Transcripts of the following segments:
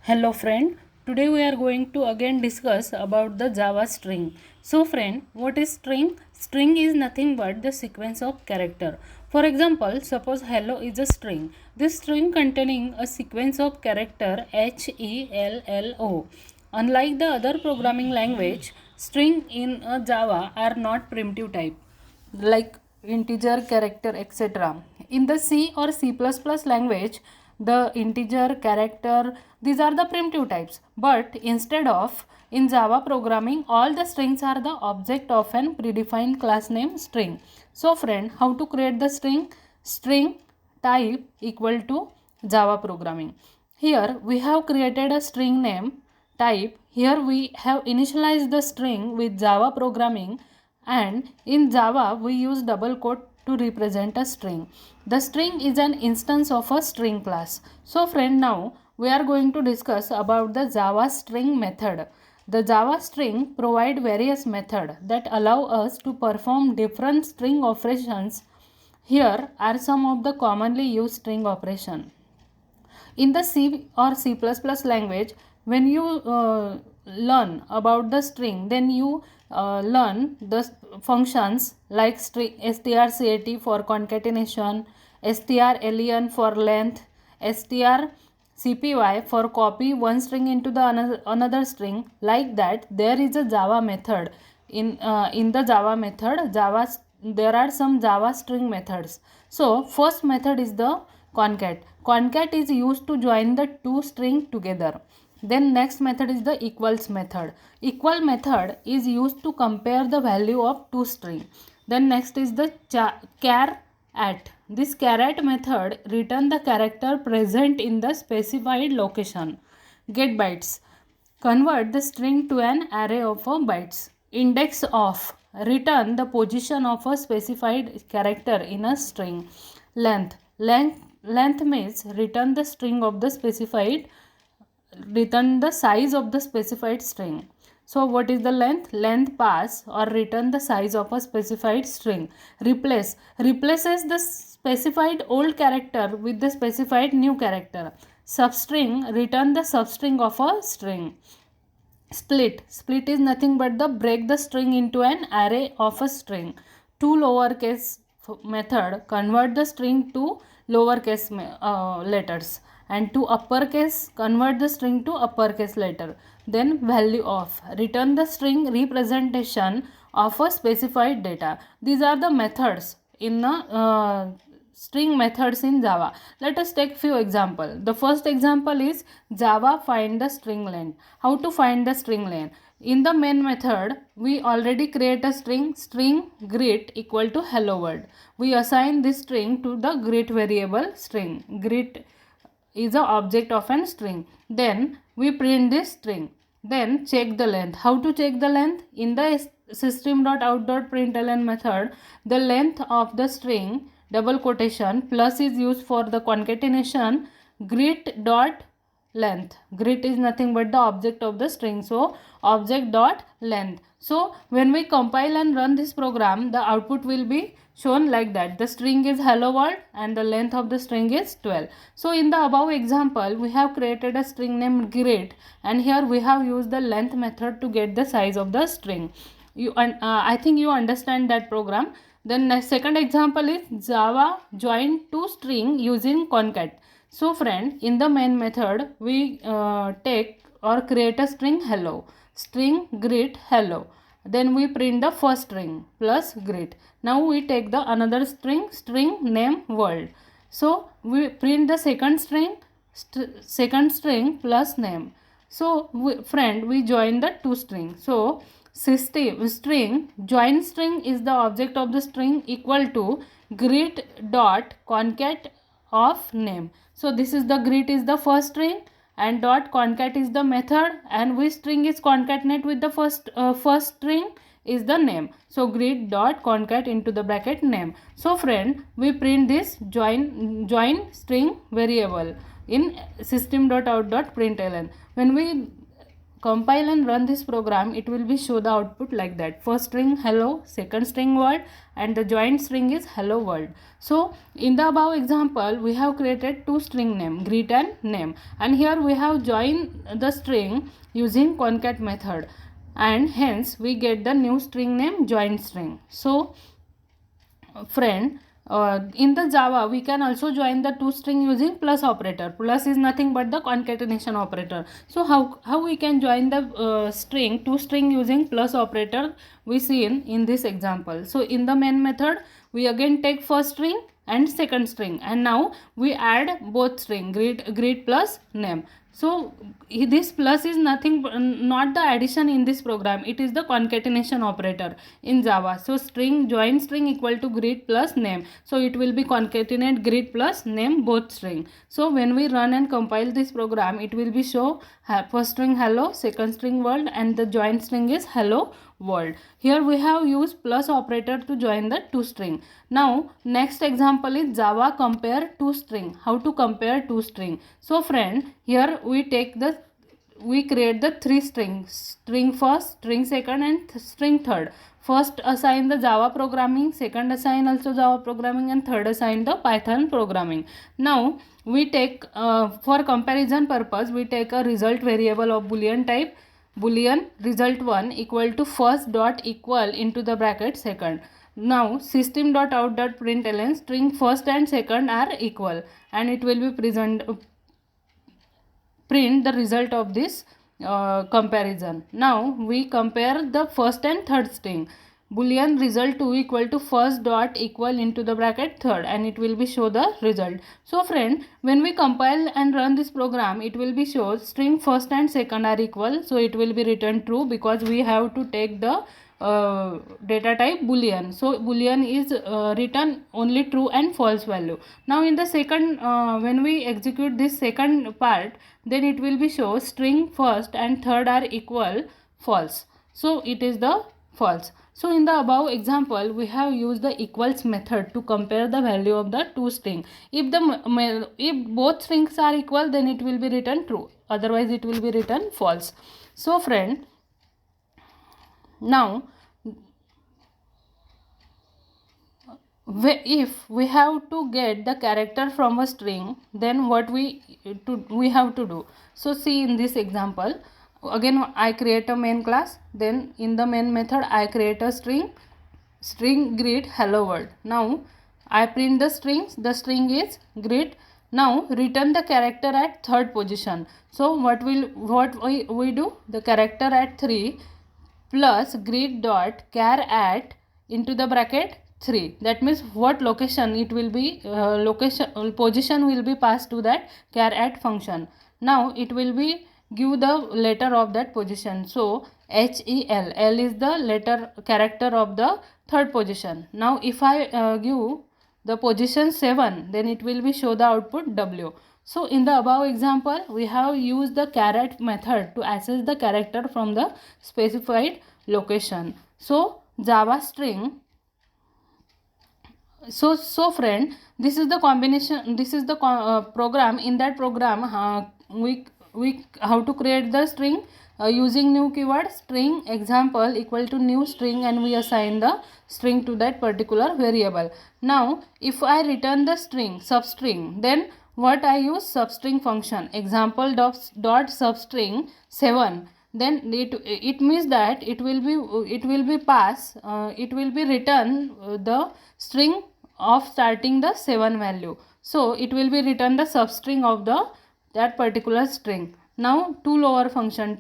Hello friend, today we are going to again discuss about the Java string. So friend, what is string? String is nothing but the sequence of character. For example, suppose hello is a string. This string containing a sequence of character HELLO. Unlike the other programming language, string in Java are not primitive type like integer, character, etc. In the C or C++ language, the integer, character, these are the primitive types. But instead of in Java programming, all the strings are the object of an predefined class name string. So friend, how to create the string? String type equal to Java programming. Here we have created a string name type. Here we have initialized the string with Java programming, and in Java we use double quote to represent a string. The string is an instance of a string class. So friend, now we are going to discuss about the Java string method. The Java string provide various methods that allow us to perform different string operations. Here are some of the commonly used string operations. In the C or C++ language, when you learn about the string, then you learn the functions like string strcat for concatenation, strlen for length, strcpy for copy one string into the another string. Like that, there is a Java method. In the Java method, there are some Java string methods. So first method is the concat. Concat is used to join the two strings together. Then next method is the equals method. Equal method is used to compare the value of two strings. Then next is the char at. This char at method return the character present in the specified location. Get bytes. Convert the string to an array of bytes. Index of. Return the position of a specified character in a string. Length. Length means return the string of the specified, return the size of the specified string. So what is the length? Length pass or return the size of a specified string. Replace. Replaces the specified old character with the specified new character. Substring. Return the substring of a string. Split. Split is nothing but the break the string into an array of a string. Two lowercase method convert the string to lowercase letters, and to uppercase convert the string to uppercase letter. Then value of return the string representation of a specified data. These are the methods in the string methods in Java. Let us take few example. The first example is Java find the string length. How to find the string length? In the main method, we already create a string greet equal to hello world. We assign this string to the greet variable string. Greet is the object of an string. Then we print this string. Then check the length. How to check the length? In the system.out.println method, the length of the string double quotation plus is used for the concatenation greet dot length. Greet is nothing but the object of the string, so object dot length. So when we compile and run this program, the output will be shown like that. The string is hello world and the length of the string is 12. So in the above example, we have created a string named greet, and here we have used the length method to get the size of the string. I think you understand that program. Then the second example is Java join two string using concat. So friend, in the main method, we take or create a string hello, string greet hello. Then we print the first string plus greet. Now we take the another string name world. So we print the second string plus name. So friend, we join the two strings. So system string join string is the object of the string equal to greet dot concat of name. So this is the greet is the first string and dot concat is the method, and which string is concatenate with the first string is the name. So greet dot concat into the bracket name. So friend, we print this join string variable in system.out.println. When we compile and run this program, it will be show the output like that. First string hello, second string world, and the joint string is hello world. So in the above example, we have created two string name, greet and name, and here we have joined the string using concat method, and hence we get the new string name joint string. So friend, in the Java we can also join the two string using plus operator. Plus is nothing but the concatenation operator. So how we can join the two string using plus operator, we see in this example. So in the main method we again take first string and second string, and now we add both string greet plus name. So this plus is nothing not the addition in this program, it is the concatenation operator in Java. So string join string equal to greet plus name, so it will be concatenate greet plus name both string. So when we run and compile this program, it will be show first string hello, second string world, and the joint string is hello world. Here we have used plus operator to join the two string. Now next example is Java compare two string. How to compare two string? So friend, here we create the three strings, string first, string second, and string third. First assign the Java programming, second assign also Java programming, and third assign the Python programming. Now we take for comparison purpose, we take a result variable of boolean type, boolean result1 equal to first dot equal into the bracket second. Now system.out.println string first and second are equal, and it will be print the result of this comparison. Now we compare the first and third string. Boolean result2 equal to first dot equal into the bracket third, and it will be show the result. So friend, when we compile and run this program, it will be show string first and second are equal, so it will be returned true because we have to take the data type boolean. So boolean is return only true and false value. Now in the second when we execute this second part, then it will be show string first and third are equal false, so it is the false. So in the above example, we have used the equals method to compare the value of the two string. If both strings are equal, then it will be written true, otherwise it will be written false. So friend, now if we have to get the character from a string, then what we have to do? So see in this example, again I create a main class, then in the main method I create a string greet hello world. Now I print the strings, the string is greet. Now return the character at third position. So what we do? The character at 3 plus greet dot char at into the bracket 3. That means what location it will be, position will be passed to that char at function. Now it will be give the letter of that position. So HEL, L is the character of the third position. Now if I give the position 7, then it will be show the output W. So in the above example, we have used the char at method to access the character from the specified location. So Java string. So friend, this is the combination, this is the program. In that program we how to create the string using new keyword string example equal to new string, and we assign the string to that particular variable. Now if I return the string substring, then what I use? Substring function example dot substring 7. Then it means that it will be return the string of starting the 7 value. So it will be return the substring of that particular string. Now to lower function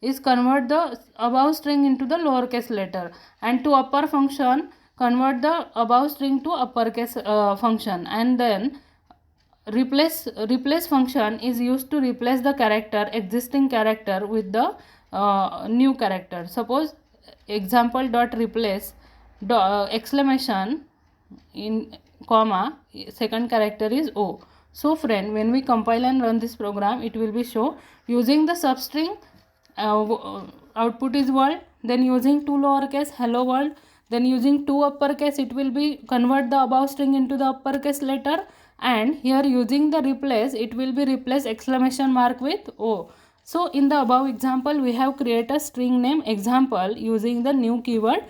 is convert the above string into the lowercase letter, and to upper function convert the above string to uppercase function, and then replace function is used to replace the existing character with the new character. Suppose example dot replace exclamation in comma second character is O. So friend, when we compile and run this program, it will be show using the substring output is world, then using two lowercase hello world, then using two uppercase it will be convert the above string into the uppercase letter, and here using the replace it will be replace exclamation mark with O. So in the above example, we have created a string name example using the new keyword.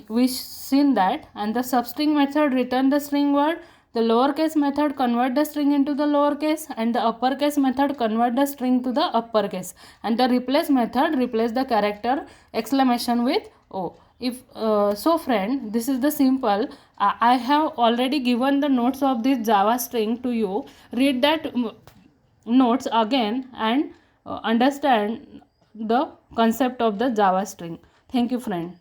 We seen that, and the substring method return the string word, the lowercase method convert the string into the lowercase, and the uppercase method convert the string to the uppercase, and the replace method replace the character exclamation with O. If so friend, this is the simple. I have already given the notes of this Java string to you. Read that notes again and understand the concept of the Java string. Thank you friend.